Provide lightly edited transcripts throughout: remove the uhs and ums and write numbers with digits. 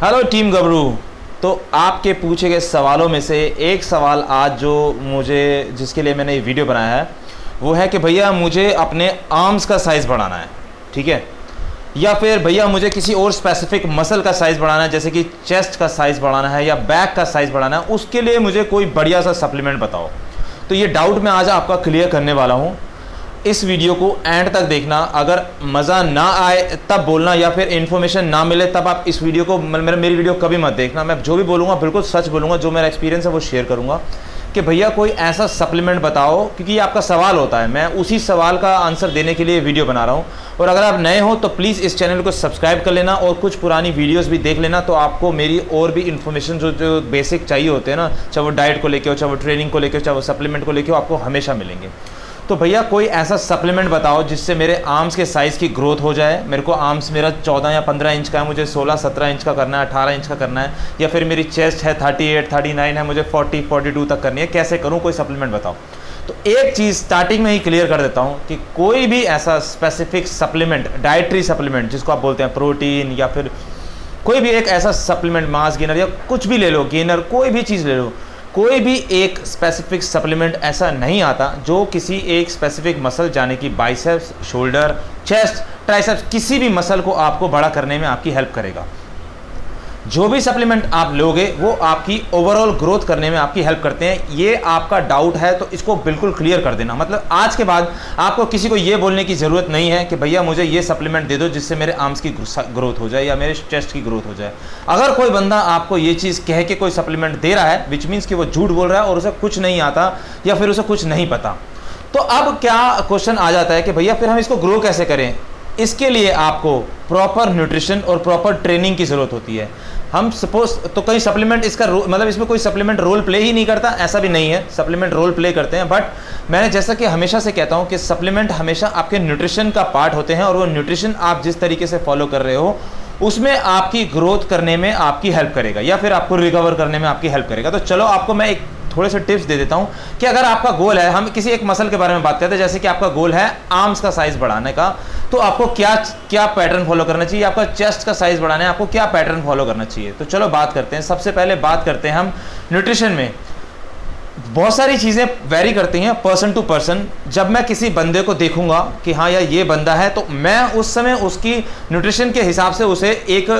Hello team गबरू। तो आपके पूछे गए सवालों में से एक सवाल आज जिसके लिए मैंने ये वीडियो बनाया है वो है कि भैया मुझे अपने आर्म्स का साइज़ बढ़ाना है, ठीक है, या फिर भैया मुझे किसी और स्पेसिफिक मसल का साइज़ बढ़ाना है, जैसे कि चेस्ट का साइज़ बढ़ाना है या बैक का साइज़ बढ़ाना है, उसके लिए मुझे कोई बढ़िया सा सप्लीमेंट बताओ। तो ये डाउट मैं आज आपका क्लियर करने वाला हूँ। इस वीडियो को एंड तक देखना, अगर मज़ा ना आए तब बोलना या फिर इन्फॉर्मेशन ना मिले तब आप इस वीडियो को मेरी वीडियो कभी मत देखना। मैं जो भी बोलूँगा बिल्कुल सच बोलूँगा, जो मेरा एक्सपीरियंस है वो शेयर करूँगा कि भैया कोई ऐसा सप्लीमेंट बताओ, क्योंकि ये आपका सवाल होता है, मैं उसी सवाल का आंसर देने के लिए वीडियो बना रहा हूँ। और अगर आप नए हो तो प्लीज़ इस चैनल को सब्सक्राइब कर लेना और कुछ पुरानी वीडियोस भी देख लेना, तो आपको मेरी और भी इन्फॉर्मेशन जो बेसिक चाहिए होते हैं ना, चाहे वो डाइट को लेके हो, चाहे वो ट्रेनिंग को लेके हो, चाहे वो सप्लीमेंट को लेके हो, आपको हमेशा मिलेंगे। तो भैया कोई ऐसा सप्लीमेंट बताओ जिससे मेरे आर्म्स के साइज़ की ग्रोथ हो जाए। मेरे को आर्म्स मेरा 14 या 15 इंच का है, मुझे 16-17 इंच का करना है, 18 इंच का करना है, या फिर मेरी चेस्ट है 38-39 है, मुझे 40-42 तक करनी है। कैसे करूं, कोई सप्लीमेंट बताओ। तो एक चीज़ स्टार्टिंग में ही क्लियर कर देता हूं कि कोई भी ऐसा स्पेसिफिक सप्लीमेंट, डाइटरी सप्लीमेंट जिसको आप बोलते हैं प्रोटीन, या फिर कोई भी एक ऐसा सप्लीमेंट, मास गेनर या कुछ भी ले लो, गेनर कोई भी चीज़ ले लो, कोई भी एक स्पेसिफिक सप्लीमेंट ऐसा नहीं आता जो किसी एक स्पेसिफिक मसल, जाने की बाइसेप्स, शोल्डर, चेस्ट, ट्राइसेप्स, किसी भी मसल को आपको बड़ा करने में आपकी हेल्प करेगा। जो भी सप्लीमेंट आप लोगे वो आपकी ओवरऑल ग्रोथ करने में आपकी हेल्प करते हैं। ये आपका डाउट है तो इसको बिल्कुल क्लियर कर देना। मतलब आज के बाद आपको किसी को ये बोलने की ज़रूरत नहीं है कि भैया मुझे ये सप्लीमेंट दे दो जिससे मेरे आर्म्स की ग्रोथ हो जाए या मेरे चेस्ट की ग्रोथ हो जाए। अगर कोई बंदा आपको ये चीज़ कह के कोई सप्लीमेंट दे रहा है, विच मीन्स कि वो झूठ बोल रहा है और उसे कुछ नहीं आता या फिर उसे कुछ नहीं पता। तो अब क्या क्वेश्चन आ जाता है कि भैया फिर हम इसको ग्रो कैसे करें। इसके लिए आपको प्रॉपर न्यूट्रिशन और प्रॉपर ट्रेनिंग की ज़रूरत होती है। हम सपोज तो कई सप्लीमेंट इसका मतलब इसमें कोई सप्लीमेंट रोल प्ले ही नहीं करता, ऐसा भी नहीं है, सप्लीमेंट रोल प्ले करते हैं। बट मैंने जैसा कि हमेशा से कहता हूं कि सप्लीमेंट हमेशा आपके न्यूट्रिशन का पार्ट होते हैं और वो न्यूट्रिशन आप जिस तरीके से फॉलो कर रहे हो उसमें आपकी ग्रोथ करने में आपकी हेल्प करेगा या फिर आपको रिकवर करने में आपकी हेल्प करेगा। तो चलो आपको मैं एक थोड़े से टिप्स दे देता हूं कि अगर आपका गोल है, हम किसी एक मसल के बारे में बात करते हैं, जैसे कि आपका गोल है आर्म्स का साइज बढ़ाने का, तो आपको क्या क्या पैटर्न फॉलो करना चाहिए। आपका चेस्ट का साइज बढ़ाना है, आपको क्या पैटर्न फॉलो करना चाहिए। तो चलो बात करते हैं। सबसे पहले बात करते हैं हम न्यूट्रिशन में। बहुत सारी चीज़ें वेरी करती हैं पर्सन टू पर्सन। जब मैं किसी बंदे को देखूंगा कि हाँ यार ये बंदा है, तो मैं उस समय उसकी न्यूट्रिशन के हिसाब से उसे एक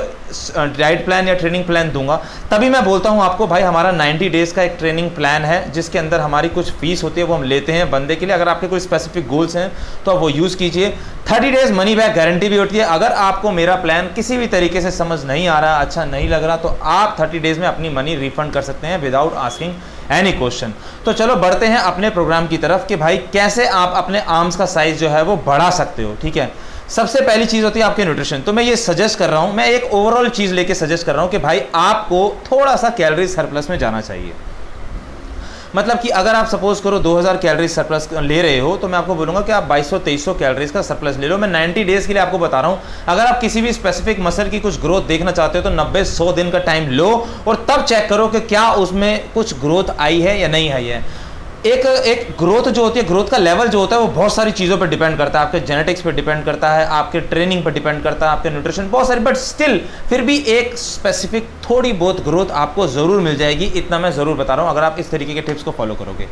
डाइट प्लान या ट्रेनिंग प्लान दूंगा। तभी मैं बोलता हूँ आपको भाई हमारा 90 डेज़ का एक ट्रेनिंग प्लान है जिसके अंदर हमारी कुछ फीस होती है, वो हम लेते हैं बंदे के लिए। अगर आपके कोई स्पेसिफिक गोल्स हैं तो आप वो यूज़ कीजिए। 30 डेज़ मनी बैक गारंटी भी होती है। अगर आपको मेरा प्लान किसी भी तरीके से समझ नहीं आ रहा, अच्छा नहीं लग रहा, तो आप 30 डेज़ में अपनी मनी रिफंड कर सकते हैं विदाउट आस्किंग एनी क्वेश्चन। तो चलो बढ़ते हैं अपने प्रोग्राम की तरफ कि भाई कैसे आप अपने आर्म्स का साइज जो है वो बढ़ा सकते हो। ठीक है, सबसे पहली चीज होती है आपके न्यूट्रिशन। तो मैं ये सजेस्ट कर रहा हूं, मैं एक ओवरऑल चीज लेके सजेस्ट कर रहा हूं कि भाई आपको थोड़ा सा कैलोरी सरप्लस में जाना चाहिए। मतलब कि अगर आप सपोज करो 2000 कैलोरी सरप्लस ले रहे हो, तो मैं आपको बोलूंगा कि आप 2200-2300 कैलोरीज का सरप्लस ले लो। मैं 90 डेज के लिए आपको बता रहा हूं। अगर आप किसी भी स्पेसिफिक मसल की कुछ ग्रोथ देखना चाहते हो तो 90-100 दिन का टाइम लो और तब चेक करो कि क्या उसमें कुछ ग्रोथ आई है या नहीं आई है। एक ग्रोथ जो होती है, ग्रोथ का लेवल जो होता है वो बहुत सारी चीज़ों पर डिपेंड करता है। आपके जेनेटिक्स पे डिपेंड करता है, आपके ट्रेनिंग पर डिपेंड करता है, आपके न्यूट्रिशन, बहुत सारी। बट स्टिल फिर भी एक स्पेसिफिक थोड़ी बहुत ग्रोथ आपको ज़रूर मिल जाएगी, इतना मैं ज़रूर बता रहा हूँ अगर आप इस तरीके के टिप्स को फॉलो करोगे।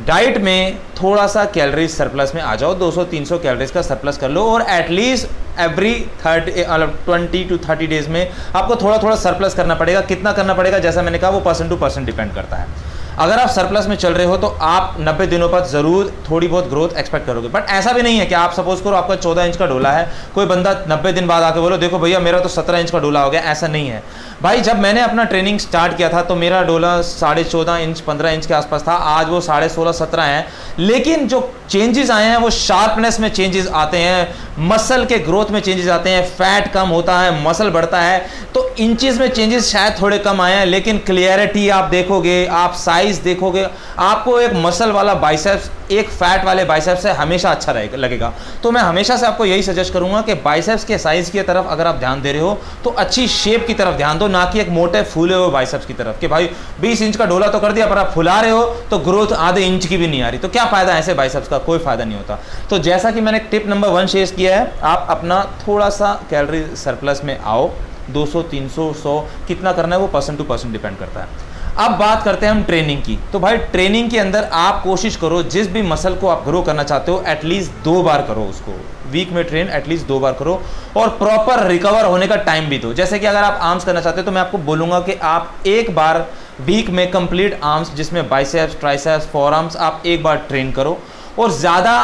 डाइट में थोड़ा सा कैलोरीज सरप्लस में आ जाओ, 200-300 कैलोरीज का सरप्लस कर लो और एटलीस्ट एवरी 20 to 30 डेज में आपको थोड़ा थोड़ा सरप्लस करना पड़ेगा। कितना करना पड़ेगा, जैसा मैंने कहा, वो पर्सन टू पर्सन डिपेंड करता है। अगर आप सरप्लस में चल रहे हो तो आप 90 दिनों पर जरूर थोड़ी बहुत ग्रोथ एक्सपेक्ट करोगे। बट ऐसा भी नहीं है कि आप सपोज करो आपका 14 इंच का डोला है, कोई बंदा 90 दिन बाद आके बोलो देखो भैया मेरा तो 17 इंच का डोला हो गया। ऐसा नहीं है भाई। जब मैंने अपना ट्रेनिंग स्टार्ट किया था तो मेरा डोला 14.5 इंच 15 इंच के आसपास था, आज वो 16.5-17 है। लेकिन जो चेंजेस आए हैं वो शार्पनेस में चेंजेस आते हैं, मसल के ग्रोथ में चेंजेस आते हैं, फैट कम होता है, मसल बढ़ता है। तो इंचेस में चेंजेस शायद थोड़े कम आए हैं, लेकिन क्लियरिटी आप देखोगे, आप साइज देखोगे, आपको एक मसल वाला बाइसेप्स एक फैट वाले बाइसेप्स से हमेशा अच्छा लगेगा। तो मैं हमेशा से आपको यही सजेस्ट करूंगा कि बाइसेप्स के साइज की तरफ अगर आप ध्यान दे रहे हो तो अच्छी शेप की तरफ ध्यान दो, ना कि एक मोटे फूले हुए बाइसेप्स की तरफ कि भाई 20 इंच का डोला तो कर दिया पर आप फुला रहे हो तो ग्रोथ आधे इंच की भी नहीं आ रही। तो क्या फायदा ऐसे बाइसेप्स का, कोई फायदा नहीं होता। तो जैसा कि मैंने टिप नंबर 1 शेयर किया है, आप अपना थोड़ा सा कैलोरी सरप्लस में आओ, 200, 300, 100 कितना करना है वो पर्सन टू पर्सन डिपेंड करता है। अब बात करते हैं हम ट्रेनिंग की। तो भाई ट्रेनिंग के अंदर आप कोशिश करो जिस भी मसल को आप ग्रो करना चाहते हो एटलीस्ट 2 बार करो उसको, वीक में ट्रेन एटलीस्ट 2 बार करो और प्रॉपर रिकवर होने का टाइम भी दो। जैसे कि अगर आप आर्म्स करना चाहते हो तो मैं आपको बोलूँगा कि आप एक बार वीक में कंप्लीट आर्म्स जिसमें बाइसेप्स, ट्राइसेप्स, फोर आर्म्स आप एक बार ट्रेन करो और ज़्यादा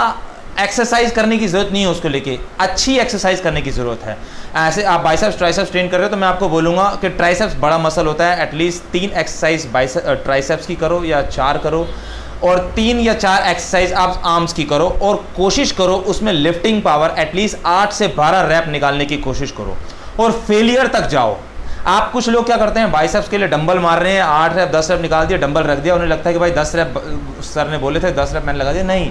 एक्सरसाइज करने की जरूरत नहीं है उसको लेके, अच्छी एक्सरसाइज करने की जरूरत है। ऐसे आप बाइसेप्स ट्राइसेप्स ट्रेन कर रहे हो तो मैं आपको बोलूँगा कि ट्राइसेप्स बड़ा मसल होता है, एटलीस्ट 3 एक्सरसाइज ट्राइसेप्स की करो या 4 करो और 3 या 4 एक्सरसाइज आप आर्म्स की करो और कोशिश करो उसमें लिफ्टिंग पावर एटलीस्ट 8 से 12 रैप निकालने की कोशिश करो और फेलियर तक जाओ। आप कुछ लोग क्या करते हैं, बाइसेप्स के लिए डंबल मार रहे हैं, 8 रैप 10 रैप निकाल दिया, डंबल रख दिया, उन्हें लगता है कि भाई 10 रैप सर ने बोले थे 10 रैप मैंने लगा दिया। नहीं,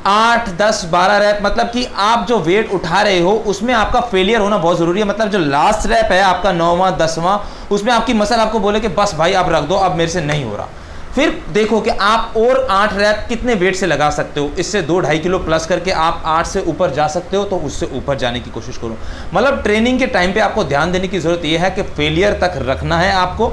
8, 10, 12 रैप मतलब कि आप जो वेट उठा रहे हो उसमें आपका फेलियर होना बहुत जरूरी है। मतलब जो लास्ट रैप है आपका 9वां 10वां उसमें आपकी मसल आपको बोले कि बस भाई अब रख दो, अब मेरे से नहीं हो रहा। फिर देखो कि आप और 8 रैप कितने वेट से लगा सकते हो। इससे 2-2.5 किलो प्लस करके आप 8 से ऊपर जा सकते हो तो उससे ऊपर जाने की कोशिश करो। मतलब ट्रेनिंग के टाइम पे आपको ध्यान देने की जरूरत यह है कि फेलियर तक रखना है आपको।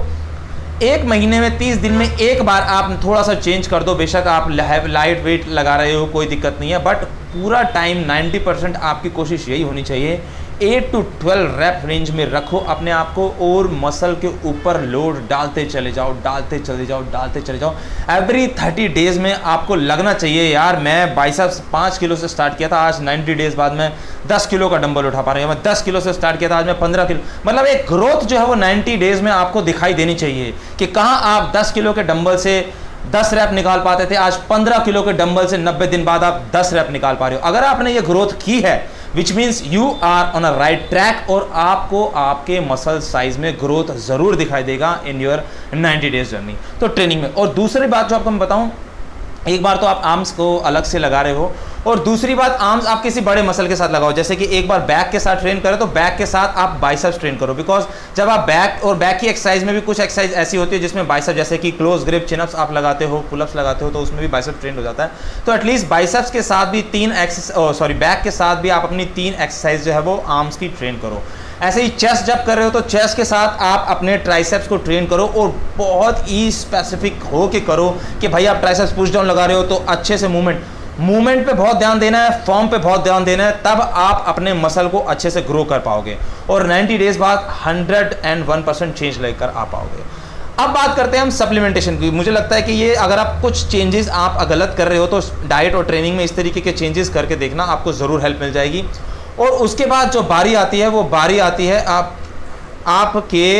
1 महीने में 30 दिन में एक बार आप थोड़ा सा चेंज कर दो, बेशक आप लाइट वेट लगा रहे हो कोई दिक्कत नहीं है, बट पूरा टाइम 90% आपकी कोशिश यही होनी चाहिए 8 to 12 रैप रेंज में रखो अपने आप को और मसल के ऊपर लोड डालते चले जाओ, डालते चले जाओ, डालते चले जाओ। एवरी 30 डेज में आपको लगना चाहिए यार मैं बाइसेप्स 5 किलो से स्टार्ट किया था, आज 90 डेज बाद मैं 10 किलो का डंबल उठा पा रहा हूँ, मैं 10 किलो से स्टार्ट किया था, आज मैं 15 किलो। मतलब एक ग्रोथ जो है वो 90 डेज में आपको दिखाई देनी चाहिए कि कहाँ आप 10 किलो के डंबल से 10 रैप निकाल पाते थे, आज 15 किलो के डंबल से 90 दिन बाद आप 10 रैप निकाल पा रहे हो। अगर आपने ये ग्रोथ की है which means you are on a right track और आपको आपके मसल साइज में ग्रोथ जरूर दिखाई देगा इन योर 90 डेज जर्नी। तो ट्रेनिंग में, और दूसरी बात जो आपको मैं बताऊं, एक बार तो आप आर्म्स को अलग से लगा रहे हो और दूसरी बात आर्म्स आप किसी बड़े मसल के साथ लगाओ। जैसे कि एक बार बैक के साथ ट्रेन करो तो बैक के साथ आप बाइसेप्स ट्रेन करो, बिकॉज जब आप बैक और बैक की एक्सरसाइज में भी कुछ एक्सरसाइज ऐसी होती है जिसमें बाइसेप्स, जैसे कि क्लोज ग्रिप, चिनअप्स आप लगाते हो, पुलअप्स लगाते हो, तो उसमें भी बाइसेप्स ट्रेन हो जाता है। तो एटलीस्ट बाइसेप्स के साथ भी बैक के साथ भी आप अपनी 3 एक्सरसाइज जो है वो आर्म्स की ट्रेन करो। ऐसे ही चेस्ट जब कर रहे हो तो चेस्ट के साथ आप अपने ट्राइसेप्स को ट्रेन करो और बहुत ही स्पेसिफिक हो के करो कि भाई आप ट्राइसेप्स पुश डाउन लगा रहे हो तो अच्छे से मूवमेंट पे बहुत ध्यान देना है, फॉर्म पे बहुत ध्यान देना है, तब आप अपने मसल को अच्छे से ग्रो कर पाओगे और 90 डेज बाद 101% चेंज लेकर आ पाओगे। अब बात करते हैं हम सप्लीमेंटेशन की। मुझे लगता है कि ये अगर आप कुछ चेंजेस आप गलत कर रहे हो तो डाइट और ट्रेनिंग में इस तरीके के चेंजेस करके देखना, आपको ज़रूर हेल्प मिल जाएगी। और उसके बाद जो बारी आती है वो बारी आती है आपके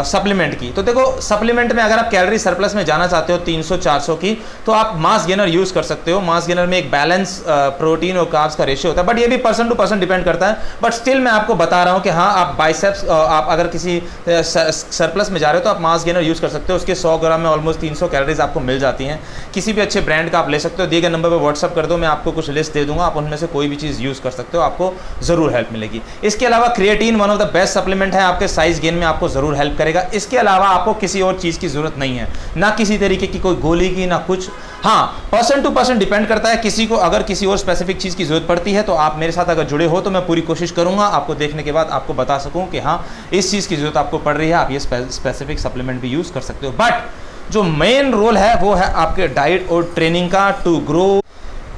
सप्लीमेंट की। तो देखो सप्लीमेंट में अगर आप कैलोरी सरप्लस में जाना चाहते हो 300-400 की तो आप मास गेनर यूज़ कर सकते हो। मास गेनर में एक बैलेंस प्रोटीन और कार्ब्स का रेशियो होता है, बट ये भी पर्सन टू पर्सन डिपेंड करता है। बट स्टिल मैं आपको बता रहा हूँ कि हाँ आप बाइसेप्स आप अगर किसी सरप्लस में जा रहे हो तो आप मास गेनर यूज़ कर सकते हो। उसके 100 ग्राम में ऑलमोस्ट 300 कैलोरीज आपको मिल जाती हैं। किसी भी अच्छे ब्रांड का आप ले सकते हो, दिए गए नंबर पर व्हाट्सअप कर दो, मैं आपको कुछ लिस्ट दे दूंगा, आप उनमें से कोई भी चीज़ यूज़ कर सकते हो, आपको ज़रूर हेल्प मिलेगी। इसके अलावा creatine one of the best supplement है, आपके साइज गेन में आपको ज़रूर हेल्प करेगा। इसके अलावा आपको किसी और चीज़ की ज़रूरत नहीं है, ना किसी तरीके की कोई गोली की, ना कुछ। हाँ पर्सन टू पर्सन डिपेंड करता है, किसी को अगर किसी और स्पेसिफिक चीज़ की ज़रूरत पड़ती है तो आप मेरे साथ अगर जुड़े हो तो मैं पूरी कोशिश करूंगा आपको देखने के बाद आपको बता सकूं कि हाँ इस चीज़ की ज़रूरत आपको पड़ रही है, आप ये स्पेसिफिक सप्लीमेंट भी यूज़ कर सकते हो। बट जो मेन रोल है वो है आपके डाइट और ट्रेनिंग का टू ग्रो।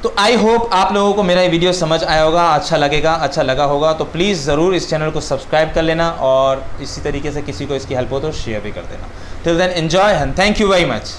तो आई होप आप लोगों को मेरा ये वीडियो समझ आया होगा, अच्छा लगा होगा। तो प्लीज़ ज़रूर इस चैनल को सब्सक्राइब कर लेना और इसी तरीके से किसी को इसकी हेल्प हो तो शेयर भी कर देना। Till then enjoy and thank you very much.